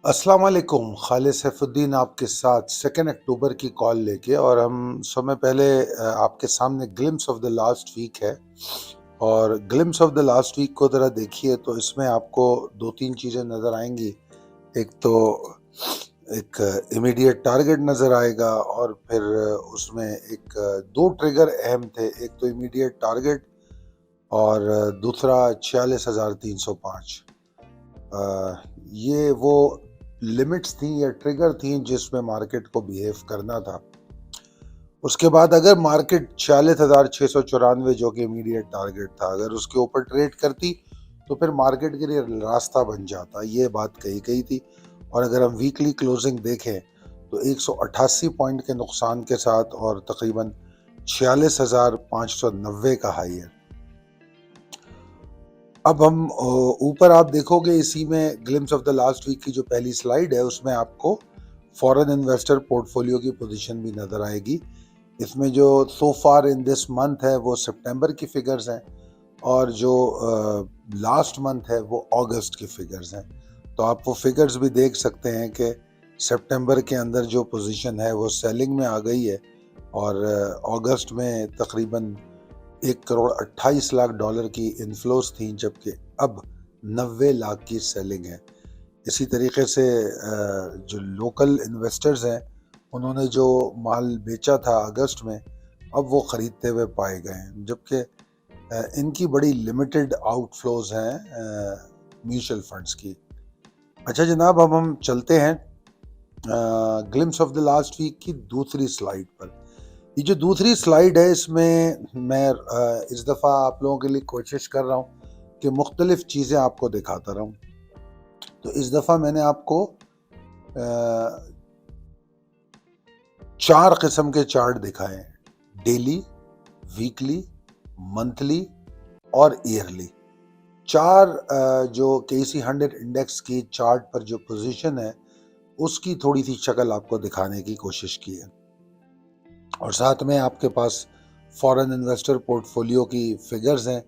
अस्सलाम वालेकुम। खालिद सैफुद्दीन आपके साथ 2 अक्टूबर की कॉल लेके, और हम समय पहले आपके सामने glimpse of the last week है। और glimpse of the last week को ज़रा देखिए तो इसमें आपको 2-3 चीज़ें नज़र आएंगी। एक तो एक इमीडिएट टारगेट नज़र आएगा, और फिर उसमें एक दो ट्रिगर अहम थे। एक तो इमीडिएट टारगेट, और दूसरा 46,305। ये वो लिमिट्स थी या ट्रिगर थी जिसमें मार्केट को बिहेव करना था। उसके बाद अगर मार्केट 46,694, जो कि इमीडिएट टारगेट था, अगर उसके ऊपर ट्रेड करती तो फिर मार्केट के लिए रास्ता बन जाता, ये बात कही गई थी। और अगर हम वीकली क्लोजिंग देखें तो 188 पॉइंट के नुकसान के साथ और तकरीबन 46,590 का हाई है। अब हम ऊपर आप देखोगे, इसी में glimpse of the last week की जो पहली स्लाइड है उसमें आपको फॉरेन इन्वेस्टर पोर्टफोलियो की पोजीशन भी नज़र आएगी। इसमें जो सो फार इन दिस मंथ है वो सितंबर की फिगर्स हैं, और जो लास्ट मंथ है वो अगस्त की फिगर्स हैं। तो आप वो फिगर्स भी देख सकते हैं कि सितंबर के अंदर जो पोजीशन है वो सेलिंग में आ गई है, और अगस्त में तकरीबन 1,28,00,000 की इन्फ्लोस थी, जबकि अब 90 लाख की सेलिंग है। इसी तरीके से जो लोकल इन्वेस्टर्स हैं उन्होंने जो माल बेचा था अगस्त में, अब वो ख़रीदते हुए पाए गए हैं, जबकि इनकी बड़ी लिमिटेड आउटफ्लोज हैं म्यूचुअल फंड्स की। अच्छा जनाब, अब हम चलते हैं glimpse of the last week की दूसरी स्लाइड पर। ये जो दूसरी स्लाइड है इसमें मैं इस दफ़ा आप लोगों के लिए कोशिश कर रहा हूँ कि मुख्तलिफ चीज़ें आपको दिखाता रहूँ। तो इस दफ़ा मैंने आपको 4 किस्म के चार्ट दिखाए हैं: डेली, वीकली, मंथली और ईयरली। 4 जो केसी 100 इंडेक्स की चार्ट पर जो पोजीशन है उसकी थोड़ी सी शक्ल आपको दिखाने की कोशिश की है, और साथ में आपके पास फॉरेन इन्वेस्टर पोर्टफोलियो की फिगर्स हैं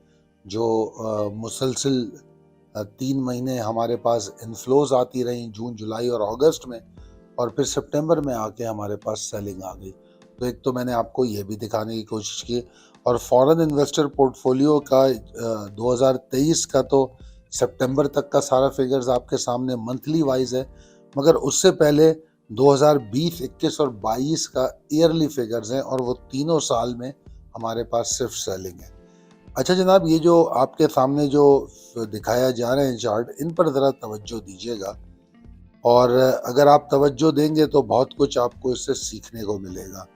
जो मुसलसल 3 महीने हमारे पास इन्फ्लोज आती रही, जून, जुलाई और अगस्त में, और फिर सितंबर में आके हमारे पास सेलिंग आ गई। तो एक तो मैंने आपको ये भी दिखाने की कोशिश की, और फॉरेन इन्वेस्टर पोर्टफोलियो का 2023 का तो सितंबर तक का सारा फिगर्स आपके सामने मंथली वाइज है, मगर उससे पहले 2020, 21 और 22 का ईयरली फिगर्स हैं, और वो तीनों साल में हमारे पास सिर्फ सेलिंग है। अच्छा जनाब, ये जो आपके सामने जो दिखाया जा रहे हैं चार्ट, इन पर ज़रा तवज्जो दीजिएगा, और अगर आप तवज्जो देंगे तो बहुत कुछ आपको इससे सीखने को मिलेगा।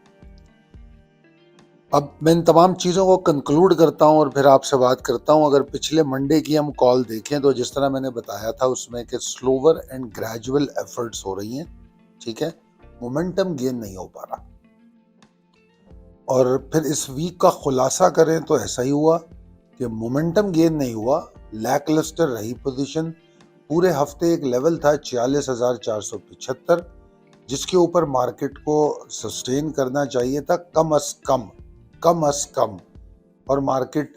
अब मैं इन तमाम चीज़ों को कंक्लूड करता हूँ और फिर आपसे बात करता हूँ। अगर पिछले मंडे की हम कॉल देखें तो जिस तरह मैंने बताया था उसमें कि स्लोवर एंड ग्रेजुअल एफर्ट्स हो रही हैं, ठीक है, मोमेंटम गेन नहीं हो पा रहा। और फिर इस वीक का खुलासा करें तो ऐसा ही हुआ कि मोमेंटम गेन नहीं हुआ, लैकलस्टर रही पोजीशन। पूरे हफ्ते एक लेवल था 46,475, जिसके ऊपर मार्केट को सस्टेन करना चाहिए था कम अस कम, कम अस कम। और मार्केट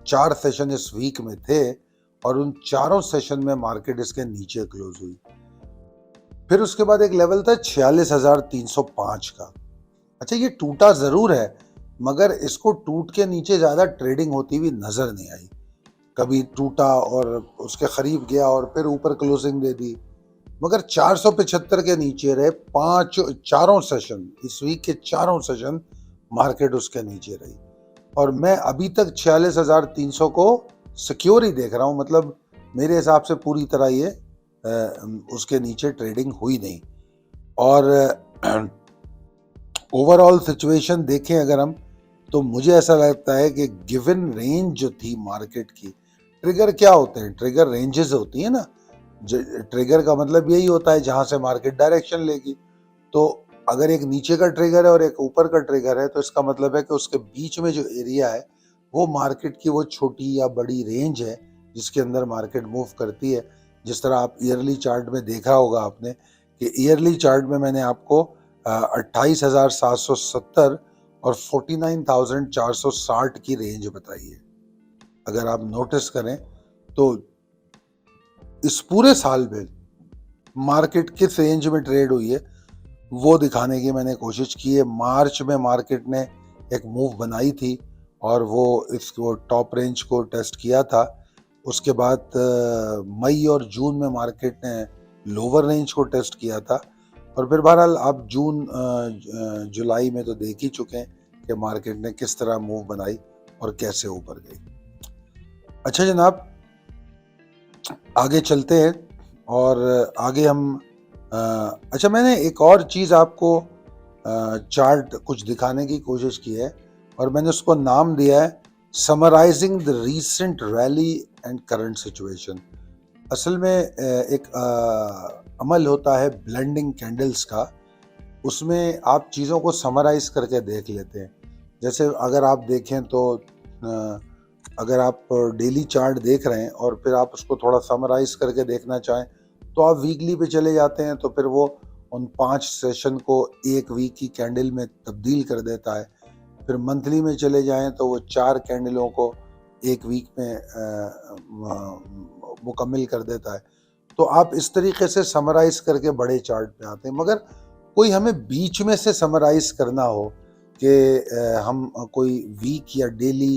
4 सेशन इस वीक में थे, और उन चारों सेशन में मार्केट इसके नीचे क्लोज हुई। फिर उसके बाद एक लेवल था 46,305 का। अच्छा, ये टूटा जरूर है, मगर इसको टूट के नीचे ज्यादा ट्रेडिंग होती हुई नजर नहीं आई। कभी टूटा और उसके करीब गया और फिर ऊपर क्लोजिंग दे दी, मगर 475 के नीचे रहे चारों सेशन, इस वीक के चारों सेशन मार्केट उसके नीचे रही। और मैं अभी तक 46,300 को सिक्योर ही देख रहा हूं, मतलब मेरे हिसाब से पूरी तरह ये उसके नीचे ट्रेडिंग हुई नहीं। और ओवरऑल सिचुएशन देखें अगर हम, तो मुझे ऐसा लगता है कि गिवन रेंज जो थी मार्केट की, ट्रिगर क्या होते हैं, ट्रिगर रेंजेस होती है ना। ट्रिगर का मतलब यही होता है जहां से मार्केट डायरेक्शन लेगी। तो अगर एक नीचे का ट्रिगर है और एक ऊपर का ट्रिगर है, तो इसका मतलब है कि उसके बीच में जो एरिया है वो मार्केट की वो छोटी या बड़ी रेंज है जिसके अंदर मार्केट मूव करती है। जिस तरह आप ईयरली चार्ट में देखा होगा आपने कि ईयरली चार्ट में मैंने आपको 28,770 और 49,460 की रेंज बताई है। अगर आप नोटिस करें तो इस पूरे साल में मार्केट किस रेंज में ट्रेड हुई है वो दिखाने की मैंने कोशिश की है। मार्च में मार्केट ने एक मूव बनाई थी और वो इसको टॉप रेंज को टेस्ट किया था। उसके बाद मई और जून में मार्केट ने लोअर रेंज को टेस्ट किया था और फिर बहरहाल आप जून जुलाई में तो देख ही चुके हैं कि मार्केट ने किस तरह मूव बनाई और कैसे ऊपर गई। अच्छा जनाब, आगे चलते हैं और आगे हम अच्छा, मैंने एक और चीज़ आपको चार्ट कुछ दिखाने की कोशिश की है और मैंने उसको नाम दिया है summarising the recent rally and current situation. असल में एक अमल होता है ब्लेंडिंग कैंडल्स का, उसमें आप चीज़ों को समराइज करके देख लेते हैं। जैसे अगर आप देखें तो अगर आप डेली चार्ट देख रहे हैं और फिर आप उसको थोड़ा समराइज करके देखना चाहें तो आप वीकली पे चले जाते हैं, तो फिर वो उन 5 सेशन को एक वीक की कैंडल में तब्दील कर देता है। फिर मंथली में चले जाएं तो वो 4 कैंडलों को एक वीक में मुकम्मिल कर देता है। तो आप इस तरीके से समराइज करके बड़े चार्ट पे आते हैं। मगर कोई हमें बीच में से समराइज करना हो कि हम कोई वीक या डेली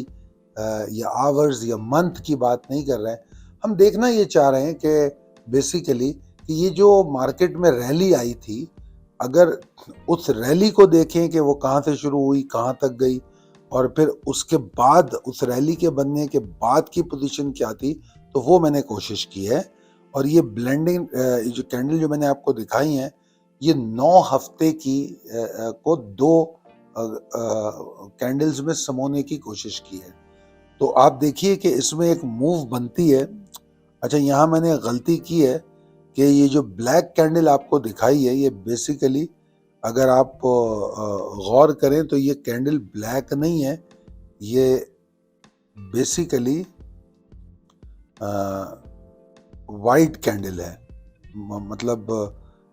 या आवर्स या मंथ की बात नहीं कर रहे हैं, हम देखना ये चाह रहे हैं कि बेसिकली कि ये जो मार्केट में रैली आई थी, अगर उस रैली को देखें कि वो कहाँ से शुरू हुई, कहाँ तक गई और फिर उसके बाद उस रैली के बनने के बाद की पोजीशन क्या थी, तो वो मैंने कोशिश की है। और ये ब्लेंडिंग जो कैंडल जो मैंने आपको दिखाई हैं, ये 9 हफ्ते की को 2 कैंडल्स में समोने की कोशिश की है। तो आप देखिए कि इसमें एक मूव बनती है। अच्छा, यहाँ मैंने गलती की है कि ये जो ब्लैक कैंडल आपको दिखाई है, ये बेसिकली अगर आप गौर करें तो ये कैंडल ब्लैक नहीं है, ये बेसिकली वाइट कैंडल है। मतलब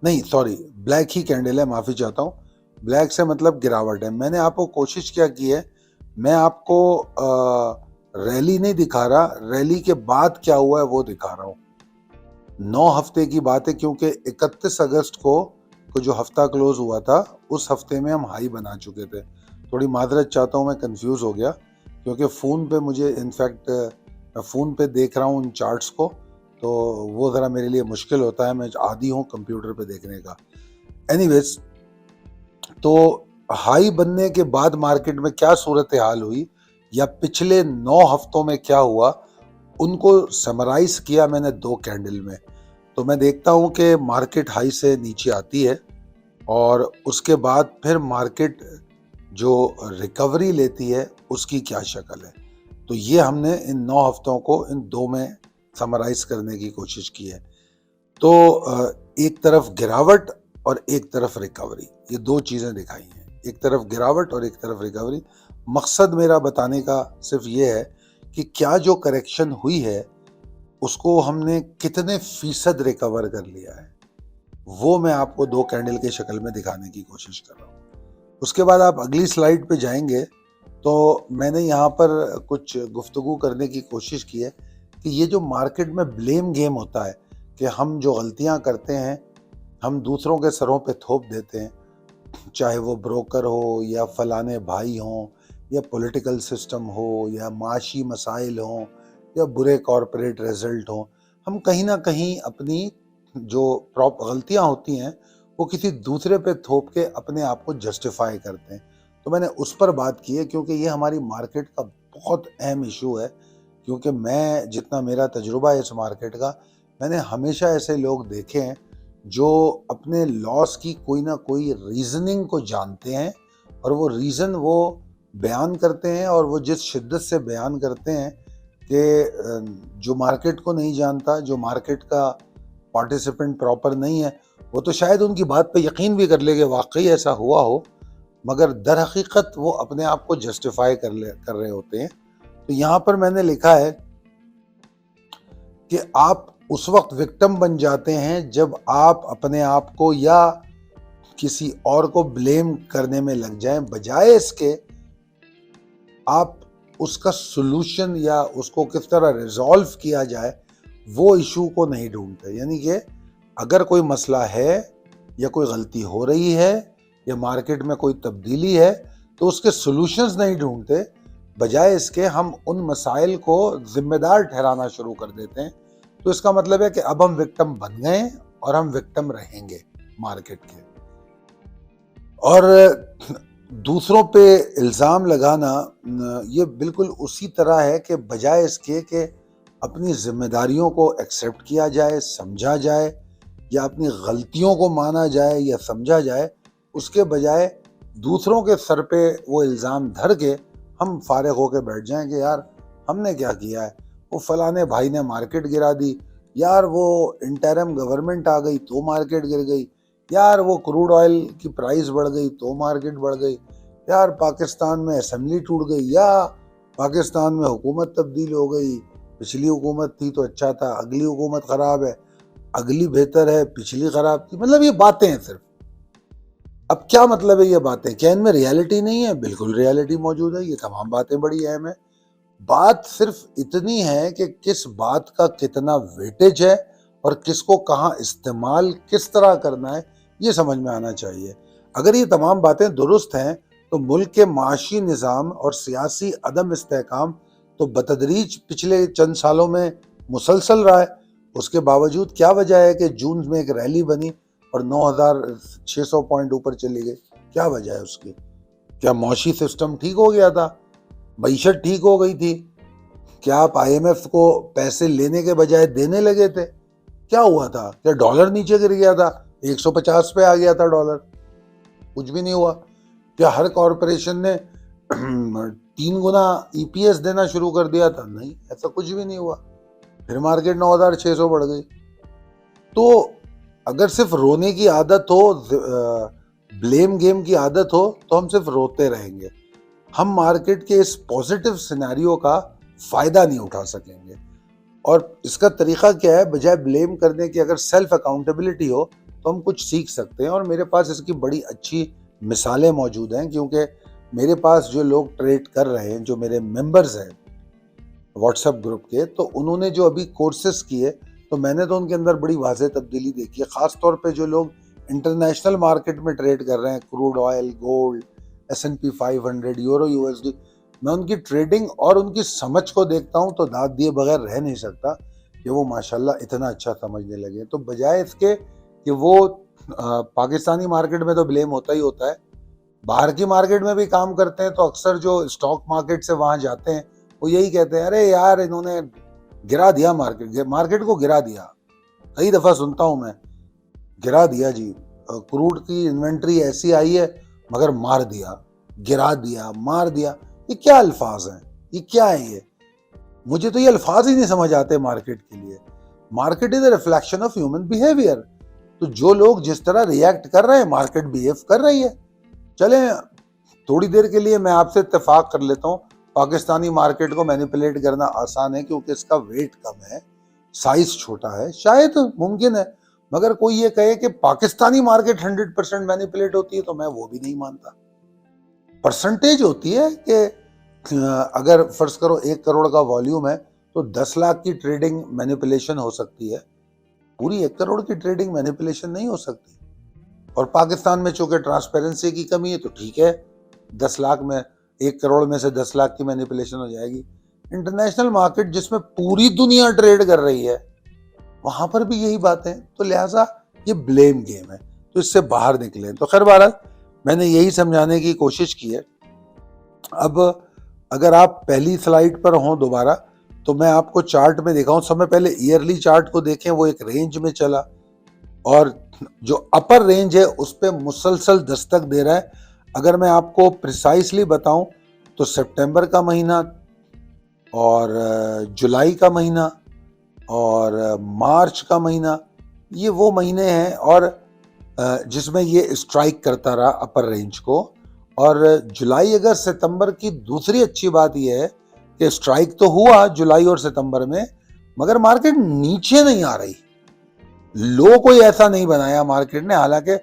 नहीं, सॉरी, ब्लैक ही कैंडल है, माफ़ी चाहता हूँ। ब्लैक से मतलब गिरावट है। मैंने आपको कोशिश क्या की है, मैं आपको रैली नहीं दिखा रहा, रैली के बाद क्या हुआ है वो दिखा रहा हूँ। 9 हफ्ते की बात है, क्योंकि 31 अगस्त को जो हफ्ता क्लोज हुआ था उस हफ्ते में हम हाई बना चुके थे। थोड़ी माजरत चाहता हूँ, मैं कंफ्यूज हो गया क्योंकि फ़ोन पे मुझे इनफैक्ट मैं फ़ोन पे देख रहा हूँ उन चार्ट्स को, तो वो ज़रा मेरे लिए मुश्किल होता है, मैं आदी हूँ कंप्यूटर पे देखने का। एनीवेज, तो हाई बनने के बाद मार्केट में क्या सूरत हाल हुई या पिछले 9 हफ्तों में क्या हुआ, उनको समराइज किया मैंने 2 कैंडल में। तो मैं देखता हूँ कि मार्केट हाई से नीचे आती है और उसके बाद फिर मार्केट जो रिकवरी लेती है उसकी क्या शक्ल है। तो ये हमने इन 9 हफ्तों को इन 2 में समराइज करने की कोशिश की है। तो एक तरफ गिरावट और एक तरफ रिकवरी, ये 2 चीज़ें दिखाई हैं, एक तरफ गिरावट और एक तरफ रिकवरी। मकसद मेरा बताने का सिर्फ ये है कि क्या जो करेक्शन हुई है उसको हमने कितने फीसद रिकवर कर लिया है, वो मैं आपको 2 कैंडल के शक्ल में दिखाने की कोशिश कर रहा हूँ। उसके बाद आप अगली स्लाइड पे जाएंगे तो मैंने यहाँ पर कुछ गुफ्तगू करने की कोशिश की है कि ये जो मार्केट में ब्लेम गेम होता है कि हम जो गलतियाँ करते हैं हम दूसरों के सरों पे थोप देते हैं, चाहे वो ब्रोकर हो या फलाने भाई हों या पॉलिटिकल सिस्टम हो या माशी मसाइल हों या बुरे कॉरपोरेट रिजल्ट हों, हम कहीं ना कहीं अपनी जो गलतियां होती हैं वो किसी दूसरे पे थोप के अपने आप को जस्टिफाई करते हैं। तो मैंने उस पर बात की है क्योंकि ये हमारी मार्केट का बहुत अहम इशू है। क्योंकि मैं जितना मेरा तजुर्बा है इस मार्केट का, मैंने हमेशा ऐसे लोग देखे हैं जो अपने लॉस की कोई ना कोई रीजनिंग को जानते हैं और वो रीज़न वो बयान करते हैं और वो जिस शिद्दत से बयान करते हैं कि जो मार्केट को नहीं जानता, जो मार्केट का पार्टिसिपेंट प्रॉपर नहीं है, वो तो शायद उनकी बात पे यकीन भी कर ले कि वाकई ऐसा हुआ हो, मगर दर हकीकत वो अपने आप को जस्टिफाई कर रहे होते हैं। तो यहाँ पर मैंने लिखा है कि आप उस वक्त विक्टिम बन जाते हैं जब आप अपने आप को या किसी और को ब्लेम करने में लग जाएं, बजाय इसके आप उसका सॉल्यूशन या उसको किस तरह रिजॉल्व किया जाए वो इशू को नहीं ढूंढते। यानी कि अगर कोई मसला है या कोई गलती हो रही है या मार्केट में कोई तब्दीली है तो उसके सॉल्यूशंस नहीं ढूंढते, बजाय इसके हम उन मसाइल को जिम्मेदार ठहराना शुरू कर देते हैं। तो इसका मतलब है कि अब हम विक्टिम बन गए और हम विक्टिम रहेंगे मार्केट के। और दूसरों पे इल्ज़ाम लगाना ये बिल्कुल उसी तरह है कि बजाय इसके कि अपनी जिम्मेदारियों को एक्सेप्ट किया जाए, समझा जाए, या अपनी गलतियों को माना जाए या समझा जाए, उसके बजाय दूसरों के सर पे वो इल्ज़ाम धर के हम फारिग होकर बैठ जाएं कि यार हमने क्या किया है, वो फलाने भाई ने मार्केट गिरा दी, यार वो इंटरिम गवर्नमेंट आ गई तो मार्केट गिर गई, यार वो क्रूड ऑयल की प्राइस बढ़ गई तो मार्केट बढ़ गई, यार पाकिस्तान में असेंबली टूट गई, या पाकिस्तान में हुकूमत तब्दील हो गई, पिछली हुकूमत थी तो अच्छा था, अगली हुकूमत ख़राब है, अगली बेहतर है, पिछली ख़राब थी। मतलब ये बातें हैं सिर्फ। अब क्या मतलब है ये बातें? क्या इनमें रियलिटी नहीं है? बिल्कुल रियलिटी मौजूद है। ये तमाम बातें बड़ी अहम है। बात सिर्फ इतनी है कि किस बात का कितना वेटेज है और किसको कहाँ इस्तेमाल किस तरह करना है, ये समझ में आना चाहिए। अगर ये तमाम बातें दुरुस्त हैं तो मुल्क के माशी निज़ाम और सियासी अदम इस्तेहकाम तो बतदरीज पिछले चंद सालों में मुसलसल रहा है। उसके बावजूद क्या वजह है कि जून में एक रैली बनी और 9,600 पॉइंट ऊपर चली गई? क्या वजह है उसकी? क्या मौशी सिस्टम ठीक हो गया था? मईशत ठीक हो गई थी? क्या आप IMF को पैसे लेने के बजाय देने लगे थे? क्या हुआ था? क्या डॉलर नीचे गिर गया था? 150 पे आ गया था डॉलर? कुछ भी नहीं हुआ। क्या हर कॉरपोरेशन ने 3 गुना EPS देना शुरू कर दिया था? नहीं, ऐसा कुछ भी नहीं हुआ। फिर मार्केट 9,600 बढ़ गई। तो अगर सिर्फ रोने की आदत हो, ब्लेम गेम की आदत हो, तो हम सिर्फ रोते रहेंगे। हम मार्केट के इस पॉजिटिव सिनेरियो का फायदा नहीं उठा सकेंगे। और इसका तरीका क्या है? बजाय ब्लेम करने की अगर सेल्फ अकाउंटेबिलिटी हो तो हम कुछ सीख सकते हैं। और मेरे पास इसकी बड़ी अच्छी मिसालें मौजूद हैं, क्योंकि मेरे पास जो लोग ट्रेड कर रहे हैं, जो मेरे मेंबर्स हैं व्हाट्सएप ग्रुप के, तो उन्होंने जो अभी कोर्सेस किए तो मैंने तो उनके अंदर बड़ी वाज़ेह तब्दीली देखी है। ख़ास तौर पे जो लोग इंटरनेशनल मार्केट में ट्रेड कर रहे हैं, crude oil, gold, S&P 500, euro, USD, मैं उनकी ट्रेडिंग और उनकी समझ को देखता हूँ तो दाद दिए बगैर रह नहीं सकता कि वो माशाल्लाह इतना अच्छा समझने लगे। तो बजाय इसके कि वो पाकिस्तानी मार्केट में तो ब्लेम होता ही होता है, बाहर की मार्केट में भी काम करते हैं तो अक्सर जो स्टॉक मार्केट से वहाँ जाते हैं वो यही कहते हैं, अरे यार इन्होंने गिरा दिया मार्केट को गिरा दिया। कई दफ़ा सुनता हूँ मैं, गिरा दिया जी, क्रूड की इन्वेंट्री ऐसी आई है मगर मार दिया, गिरा दिया, मार दिया। ये क्या अल्फाज हैं? ये क्या है ये? मुझे तो ये अल्फाज ही नहीं समझ आते मार्केट के लिए। Market is a reflection of human behaviour. तो जो लोग जिस तरह रिएक्ट कर रहे हैं, मार्केट बिहेव कर रही है। चले थोड़ी देर के लिए मैं आपसे इत्तेफाक कर लेता हूँ, पाकिस्तानी मार्केट को मैनिपुलेट करना आसान है क्योंकि इसका वेट कम है, साइज छोटा है, शायद मुमकिन है। मगर कोई ये कहे कि पाकिस्तानी मार्केट 100% मैनिपुलेट होती है तो मैं वो भी नहीं मानता। परसेंटेज होती है कि अगर फर्ज करो 1 करोड़ का वॉल्यूम है तो 10 लाख की ट्रेडिंग मैनिपुलेशन हो सकती है, पूरी 1 करोड़ की ट्रेडिंग मैनिपुलेशन नहीं हो सकती। और पाकिस्तान में चूंकि ट्रांसपेरेंसी की कमी है तो ठीक है, 10 लाख में 1 करोड़ में से 10 लाख की मैनिपुलेशन हो जाएगी। इंटरनेशनल मार्केट जिसमें पूरी दुनिया ट्रेड कर रही है, वहां पर भी यही बात है। तो लिहाजा ये ब्लेम गेम है, तो इससे बाहर निकले। तो खैर बहरहाल मैंने यही समझाने की कोशिश की है। अब अगर आप पहली स्लाइड पर हों दोबारा, तो मैं आपको चार्ट में दिखाऊं। समय पहले ईयरली चार्ट को देखें, वो एक रेंज में चला और जो अपर रेंज है उस पर मुसलसल दस्तक दे रहा है। अगर मैं आपको प्रिसाइसली बताऊं तो सितंबर का महीना और जुलाई का महीना और मार्च का महीना, ये वो महीने हैं और जिसमें ये स्ट्राइक करता रहा अपर रेंज को। और जुलाई अगस्त सितंबर की दूसरी अच्छी बात यह है कि स्ट्राइक तो हुआ जुलाई और सितंबर में, मगर मार्केट नीचे नहीं आ रही। लो कोई ऐसा नहीं बनाया मार्केट ने। हालांकि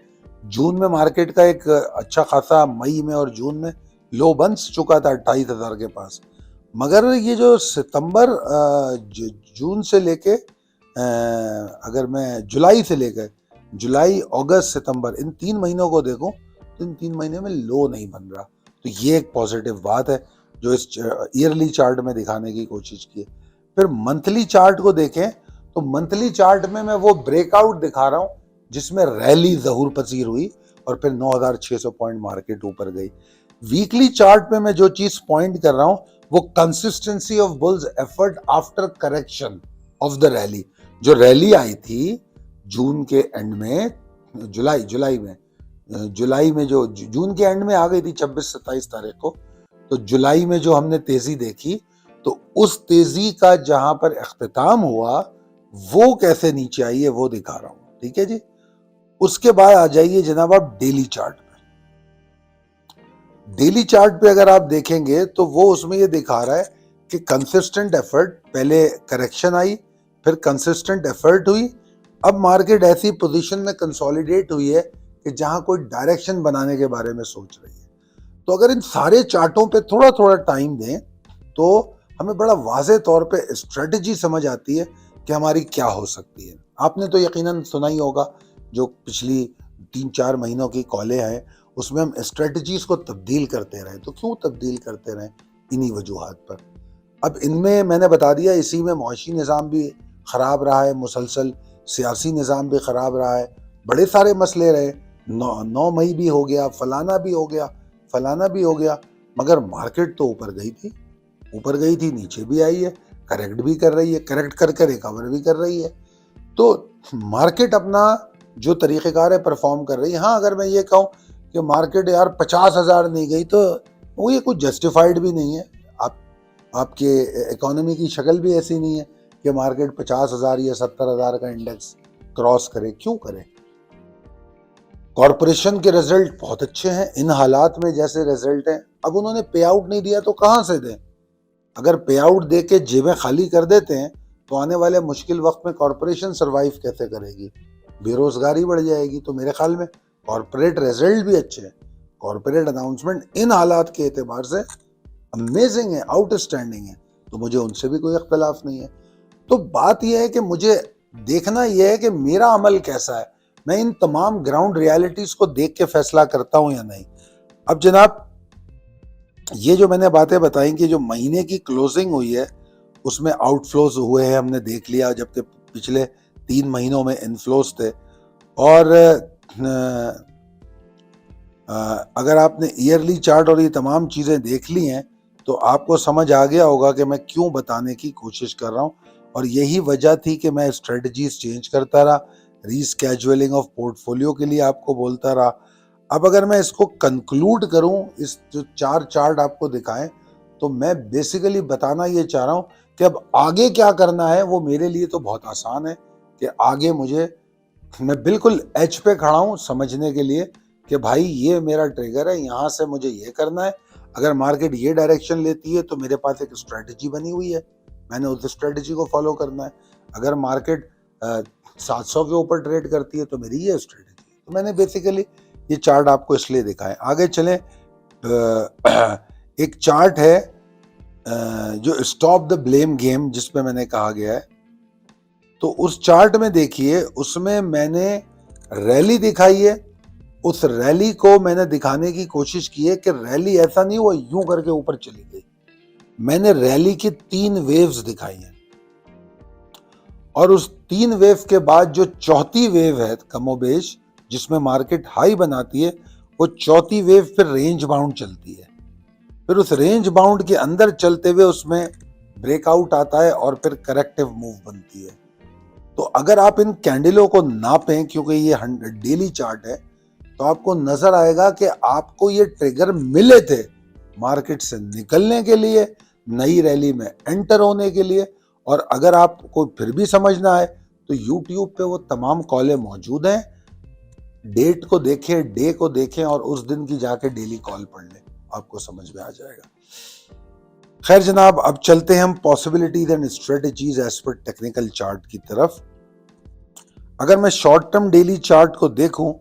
जून में मार्केट का एक अच्छा खासा मई में और जून में लो बन चुका था 28,000 के पास, मगर ये जो सितंबर जून से लेके अगर मैं जुलाई से लेकर जुलाई, अगस्त, सितंबर इन 3 महीनों को देखूं तो इन 3 महीने में लो नहीं बन रहा। तो ये एक पॉजिटिव बात है जो इस ईयरली चार्ट में दिखाने की कोशिश की है। फिर मंथली चार्ट को देखें तो मंथली चार्ट में मैं वो ब्रेकआउट दिखा रहा हूं जिसमें रैली ज़हूर पसीर हुई और फिर 9,600 पॉइंट मार्केट ऊपर गई। वीकली चार्ट में मैं जो चीज पॉइंट कर रहा हूं वो consistency of bulls effort after correction of the rally. जो रैली आई थी जून के एंड में, जुलाई में जो जून के एंड में आ गई थी 26-27 तारीख को, तो जुलाई में जो हमने तेजी देखी तो उस तेजी का जहां पर इख्तिताम हुआ वो कैसे नीचे आई है वो दिखा रहा हूं। ठीक है जी। उसके बाद आ जाइए जनाब आप डेली चार्ट पे। डेली चार्ट पे अगर आप देखेंगे तो वो उसमें ये दिखा रहा है कि कंसिस्टेंट एफर्ट, पहले करेक्शन आई फिर कंसिस्टेंट एफर्ट हुई, अब मार्केट ऐसी पोजीशन में कंसोलिडेट हुई है कि जहां कोई डायरेक्शन बनाने के बारे में सोच रही है। तो अगर इन सारे चार्टों पे थोड़ा थोड़ा टाइम दें तो हमें बड़ा वाज़े तौर पे स्ट्रेटजी समझ आती है कि हमारी क्या हो सकती है। आपने तो यकीनन सुना ही होगा जो पिछली 3-4 महीनों की कॉलें हैं उसमें हम स्ट्रेटजीज को तब्दील करते रहे। तो क्यों तब्दील करते रहे? इन्हीं वजूहात पर। अब इनमें मैंने बता दिया, इसी में मुआशी निज़ाम भी ख़राब रहा है, मुसलसल सियासी निज़ाम भी ख़राब रहा है, बड़े सारे मसले रहे। 9 मई भी हो गया, फलाना भी हो गया, फलाना भी हो गया, मगर मार्केट तो ऊपर गई थी, नीचे भी आई है, करेक्ट भी कर रही है, करेक्ट करके रिकवर भी कर रही है। तो मार्केट अपना जो तरीक़ेकार है परफॉर्म कर रही है। हाँ, अगर मैं ये कहूँ कि मार्केट यार 50,000 नहीं गई तो वो ये कुछ जस्टिफाइड भी नहीं है। आपके इकोनॉमी की शक्ल भी ऐसी नहीं है कि मार्केट 50,000 या 70,000 का इंडेक्स क्रॉस करे। क्यों करे? कॉरपोरेशन के रिजल्ट बहुत अच्छे हैं इन हालात में जैसे रिजल्ट हैं। अब उन्होंने पे आउट नहीं दिया तो कहाँ से दें? अगर पे आउट दे के जेबें खाली कर देते हैं तो आने वाले मुश्किल वक्त में कॉरपोरेशन सर्वाइव कैसे करेगी? बेरोजगारी बढ़ जाएगी। तो मेरे ख्याल में कॉरपोरेट रिजल्ट भी अच्छे हैं, कॉरपोरेट अनाउंसमेंट इन हालात के एतबार से अमेजिंग है, आउटस्टैंडिंग है, तो मुझे उनसे भी कोई इख्तलाफ नहीं है। तो बात यह है कि मुझे देखना यह है कि मेरा अमल कैसा है, मैं इन तमाम ग्राउंड रियलिटीज को देख के फैसला करता हूं या नहीं। अब जनाब ये जो मैंने बातें बताई कि जो महीने की क्लोजिंग हुई है उसमें आउटफ्लोज हुए हैं, हमने देख लिया, जबकि पिछले 3 महीनों में इनफ्लोज थे। और अगर आपने ईयरली चार्ट और ये तमाम चीज़ें देख ली हैं तो आपको समझ आ गया होगा कि मैं क्यों बताने की कोशिश कर रहा हूँ। और यही वजह थी कि मैं स्ट्रेटजीज चेंज करता रहा, रीस्केजुअलिंग ऑफ पोर्टफोलियो के लिए आपको बोलता रहा। अब अगर मैं इसको कंक्लूड करूं, इस जो 4 चार्ट आपको दिखाएं, तो मैं बेसिकली बताना ये चाह रहा हूं कि अब आगे क्या करना है वो मेरे लिए तो बहुत आसान है कि आगे मैं बिल्कुल एज पे खड़ा हूं समझने के लिए कि भाई ये मेरा ट्रिगर है, यहाँ से मुझे ये करना है। अगर मार्केट ये डायरेक्शन लेती है तो मेरे पास एक स्ट्रेटजी बनी हुई है, मैंने उस स्ट्रेटजी को फॉलो करना है। अगर मार्केट 700 के ऊपर ट्रेड करती है तो मेरी ये स्ट्रेटजी। तो मैंने बेसिकली ये चार्ट आपको इसलिए दिखाए। आगे चलें। एक चार्ट है जो स्टॉप द ब्लेम गेम जिस पे मैंने कहा गया है, तो उस चार्ट में देखिए उसमें मैंने रैली दिखाई है। उस रैली को मैंने दिखाने की कोशिश की है कि रैली ऐसा नहीं हुआ यूं करके ऊपर चली गई। मैंने रैली की 3 वेव्स दिखाई हैं और उस 3 वेव के बाद जो चौथी वेव है कमोबेश जिसमें मार्केट हाई बनाती है, वो चौथी वेव फिर रेंज बाउंड चलती है। फिर उस रेंज बाउंड के अंदर चलते हुए उसमें ब्रेकआउट आता है और फिर करेक्टिव मूव बनती है। तो अगर आप इन कैंडलों को नापें, क्योंकि ये डेली चार्ट है, तो आपको नजर आएगा कि आपको ये ट्रिगर मिले थे मार्केट से निकलने के लिए, नई रैली में एंटर होने के लिए। और अगर आपको फिर भी समझना है तो YouTube पे वो तमाम कॉलें मौजूद हैं, डेट को देखें, डे को देखें और उस दिन की जाके डेली कॉल पढ़ लें, आपको समझ में आ जाएगा। खैर जनाब, अब चलते हैं हम पॉसिबिलिटीज एंड स्ट्रेटजीज एज पर टेक्निकल चार्ट की तरफ। अगर मैं शॉर्ट टर्म डेली चार्ट को देखूं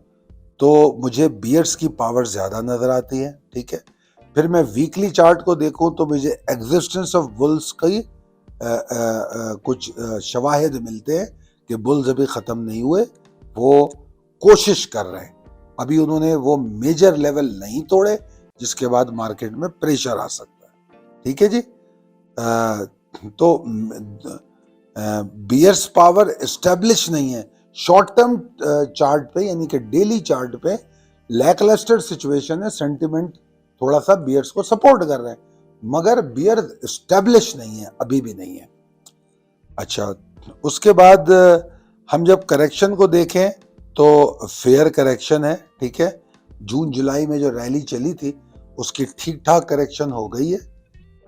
तो मुझे बियर्स की पावर ज्यादा नजर आती है। ठीक है। फिर मैं वीकली चार्ट को देखूं तो मुझे एग्जिस्टेंस ऑफ बुल्स की कुछ शवाहिद मिलते हैं कि बुल्स अभी ख़त्म नहीं हुए, वो कोशिश कर रहे हैं। अभी उन्होंने वो मेजर लेवल नहीं तोड़े जिसके बाद मार्केट में प्रेशर आ सकता है। ठीक है जी। तो बियर्स पावर एस्टेब्लिश नहीं है। शॉर्ट टर्म चार्ट पे यानी कि डेली चार्ट पे लैकलस्टर सिचुएशन है, सेंटिमेंट थोड़ा सा बियर्स को सपोर्ट कर रहे हैं, मगर बियर एस्टेब्लिश नहीं है, अभी भी नहीं है। अच्छा, उसके बाद हम जब करेक्शन को देखें तो फेयर करेक्शन है। ठीक है, जून जुलाई में जो रैली चली थी उसकी ठीक ठाक करेक्शन हो गई है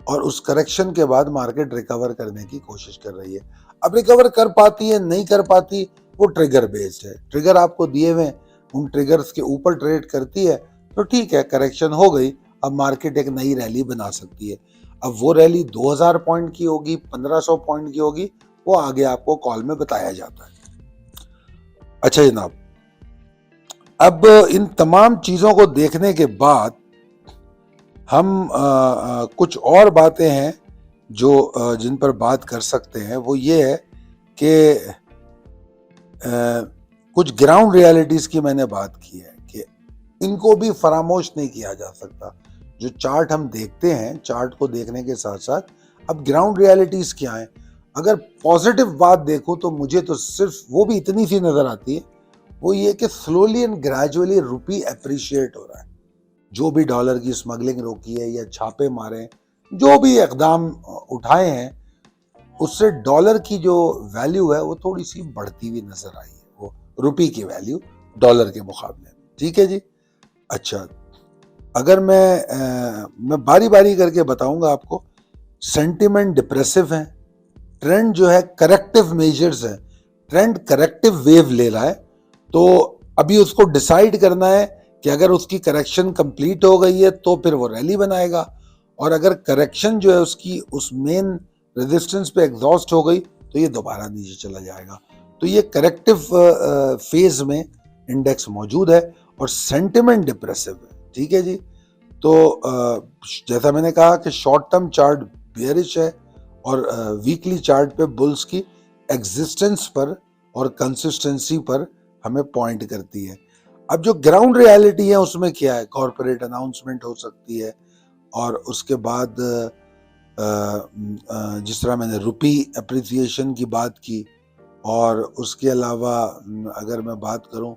और उस करेक्शन के बाद मार्केट रिकवर करने की कोशिश कर रही है। अब रिकवर कर पाती है नहीं कर पाती, वो ट्रिगर बेस्ड है। ट्रिगर आपको दिए हुए, उन ट्रिगर्स के ऊपर ट्रेड करती है तो ठीक है, करेक्शन हो गई, अब मार्केट एक नई रैली बना सकती है। अब वो रैली 2000 पॉइंट की होगी, 1500 पॉइंट की होगी, वो आगे आपको कॉल में बताया जाता है। अच्छा जनाब, अब इन तमाम चीजों को देखने के बाद हम कुछ और बातें हैं जो जिन पर बात कर सकते हैं। वो ये है कि कुछ ग्राउंड रियलिटीज की मैंने बात की है कि इनको भी फरामोश नहीं किया जा सकता। जो चार्ट हम देखते हैं, चार्ट को देखने के साथ साथ अब ग्राउंड रियलिटीज क्या है। अगर पॉजिटिव बात देखो तो मुझे तो सिर्फ वो भी इतनी सी नजर आती है, वो ये कि slowly and gradually rupee appreciate हो रहा है। जो भी डॉलर की स्मगलिंग रोकी है या छापे मारे, जो भी इकदाम उठाए हैं, उससे डॉलर की जो वैल्यू है वो थोड़ी सी बढ़ती हुई नजर आई है, वो रुपी की वैल्यू डॉलर के मुकाबले में। ठीक है जी। अच्छा, अगर मैं बारी बारी करके बताऊंगा आपको। सेंटिमेंट डिप्रेसिव है, ट्रेंड जो है करेक्टिव मेजर्स है, ट्रेंड करेक्टिव वेव ले रहा है। तो अभी उसको डिसाइड करना है कि अगर उसकी करेक्शन कंप्लीट हो गई है तो फिर वो रैली बनाएगा, और अगर करेक्शन जो है उसकी उस मेन रेजिस्टेंस पे एग्जॉस्ट हो गई तो ये दोबारा नीचे चला जाएगा। तो ये करेक्टिव फेज में इंडेक्स मौजूद है और सेंटिमेंट डिप्रेसिव है। ठीक है जी। तो जैसा मैंने कहा कि शॉर्ट टर्म चार्ट बेयरिश है और वीकली चार्ट पे बुल्स की एग्जिस्टेंस पर और कंसिस्टेंसी पर हमें पॉइंट करती है। अब जो ग्राउंड रियलिटी है उसमें क्या है, कॉर्पोरेट अनाउंसमेंट हो सकती है, और उसके बाद जिस तरह मैंने रुपी अप्रिसिएशन की बात की, और उसके अलावा अगर मैं बात करूं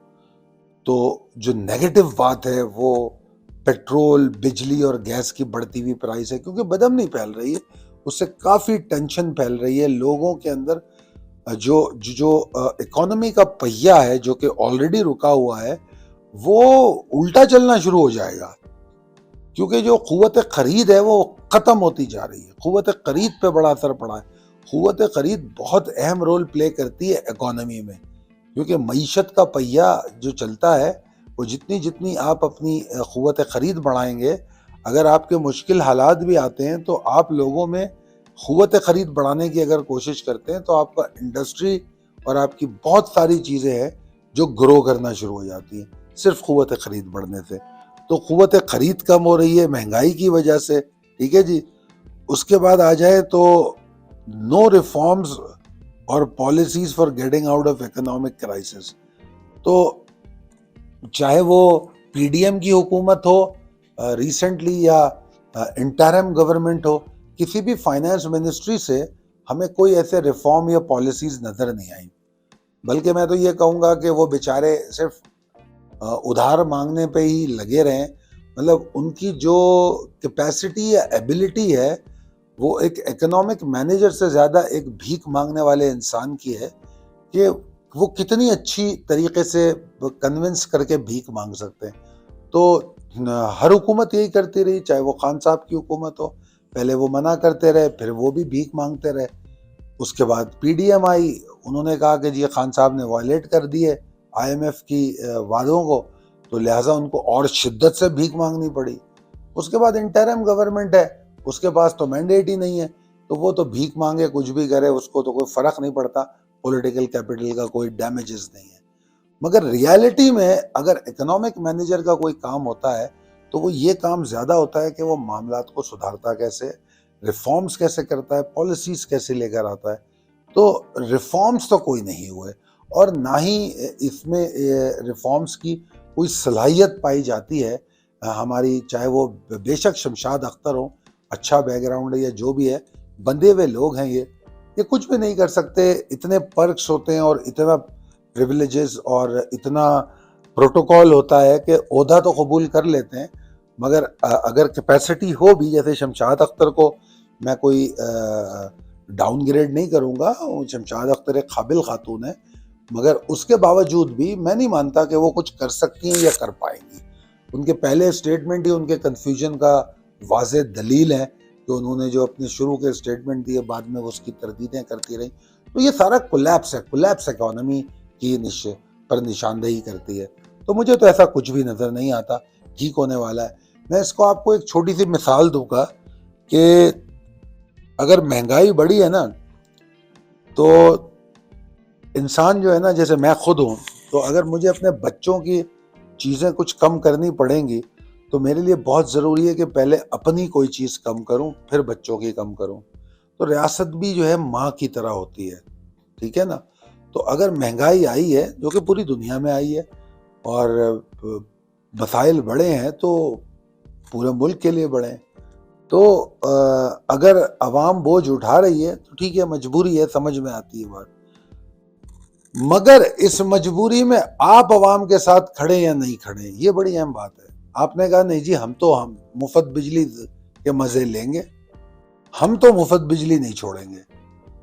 तो जो नेगेटिव बात है वो पेट्रोल, बिजली और गैस की बढ़ती हुई प्राइस है, क्योंकि बदम नहीं फैल रही है, उससे काफी टेंशन फैल रही है लोगों के अंदर। जो जो इकोनॉमी का पहिया है जो कि ऑलरेडी रुका हुआ है, वो उल्टा चलना शुरू हो जाएगा, क्योंकि जो क़ुव्वत खरीद है वो खत्म होती जा रही है। क़ुव्वत खरीद पे बड़ा असर पड़ा है। क़ुव्वत खरीद बहुत अहम रोल प्ले करती है इकोनॉमी में, क्योंकि मईशत का पहिया जो चलता है वो जितनी जितनी आप अपनी क़ुव्वत खरीद बढ़ाएंगे, अगर आपके मुश्किल हालात भी आते हैं तो आप लोगों में क़ुव्वत खरीद बढ़ाने की अगर कोशिश करते हैं तो आपका इंडस्ट्री और आपकी बहुत सारी चीज़ें हैं जो ग्रो करना शुरू हो जाती हैं सिर्फ क़ुव्वत खरीद बढ़ने से। तो क़ुव्वत खरीद कम हो रही है महंगाई की वजह से। ठीक है जी। उसके बाद आ जाए तो नो रिफॉर्म्स और policies for getting out of economic crisis. तो चाहे वो पीडीएम की हुकूमत हो रिसेंटली या इंटरिम गवर्नमेंट हो, किसी भी फाइनेंस मिनिस्ट्री से हमें कोई ऐसे रिफॉर्म या पॉलिसीज नजर नहीं आई। बल्कि मैं तो ये कहूँगा कि वो बेचारे सिर्फ उधार मांगने पे ही लगे रहें। मतलब उनकी जो कैपेसिटी या एबिलिटी है वो एक इकोनॉमिक मैनेजर से ज़्यादा एक भीख मांगने वाले इंसान की है कि वो कितनी अच्छी तरीके से कन्विंस करके भीख मांग सकते हैं। तो हर हुकूमत यही करती रही, चाहे वो खान साहब की हुकूमत हो, पहले वो मना करते रहे, फिर वो भी भीख मांगते रहे। उसके बाद पीडीएम आई, उन्होंने कहा कि जी खान साहब ने वायलेट कर दिए आईएमएफ की वादों को, तो लिहाजा उनको और शिद्दत से भीख मांगनी पड़ी। उसके बाद इंटरिम गवर्नमेंट है, उसके पास तो मैंडेट ही नहीं है, तो वो तो भीख मांगे कुछ भी करे, उसको तो कोई फर्क नहीं पड़ता, पॉलिटिकल कैपिटल का कोई डैमेजेस नहीं है। मगर रियलिटी में अगर इकोनॉमिक मैनेजर का कोई काम होता है तो वो ये काम ज्यादा होता है कि वो मामलात को सुधारता कैसे, रिफॉर्म्स कैसे करता है, पॉलिसीज कैसे लेकर आता है। तो रिफॉर्म्स तो कोई नहीं हुए और ना ही इसमें रिफॉर्म्स की कोई सलाहियत पाई जाती है। हमारी चाहे वो बेशक शमशाद अख्तर हो, अच्छा बैकग्राउंड है या जो भी है, बंधे हुए लोग हैं ये कुछ भी नहीं कर सकते। इतने पर्क्स होते हैं और इतना प्रिविलेजेस और इतना प्रोटोकॉल होता है कि ओहदा तो कबूल कर लेते हैं, मगर अगर कैपेसिटी हो भी, जैसे शमशाद अख्तर को मैं कोई डाउनग्रेड नहीं करूँगा, शमशाद अख्तर एक काबिल खातून है, मगर उसके बावजूद भी मैं नहीं मानता कि वो कुछ कर सकती हैं या कर पाएंगी। उनके पहले स्टेटमेंट ही उनके कन्फ्यूजन का वाज़ेह दलील है कि उन्होंने जो अपने शुरू के स्टेटमेंट दिए बाद में वो उसकी तरदीदें करती रही। तो ये सारा कोलैप्स इकोनॉमी की पर निशानदेही करती है। तो मुझे तो ऐसा कुछ भी नज़र नहीं आता ठीक होने वाला है। मैं इसको आपको एक छोटी सी मिसाल दूंगा कि अगर महंगाई बढ़ी है ना, तो इंसान जो है ना, जैसे मैं खुद हूँ, तो अगर मुझे अपने बच्चों की चीज़ें कुछ कम करनी पड़ेंगी तो मेरे लिए बहुत ज़रूरी है कि पहले अपनी कोई चीज़ कम करूँ, फिर बच्चों की कम करूँ। तो रियासत भी जो है माँ की तरह होती है, ठीक है ना। तो अगर महंगाई आई है, जो कि पूरी दुनिया में आई है, और मसाइल बढ़े हैं तो पूरे मुल्क के लिए बढ़े हैं, तो अगर अवाम बोझ उठा रही है तो ठीक है, मजबूरी है, समझ में आती है बात। मगर इस मजबूरी में आप अवाम के साथ खड़े या नहीं खड़े, ये बड़ी अहम बात है। आपने कहा नहीं जी, हम मुफ्त बिजली के मजे लेंगे, हम तो मुफ्त बिजली नहीं छोड़ेंगे,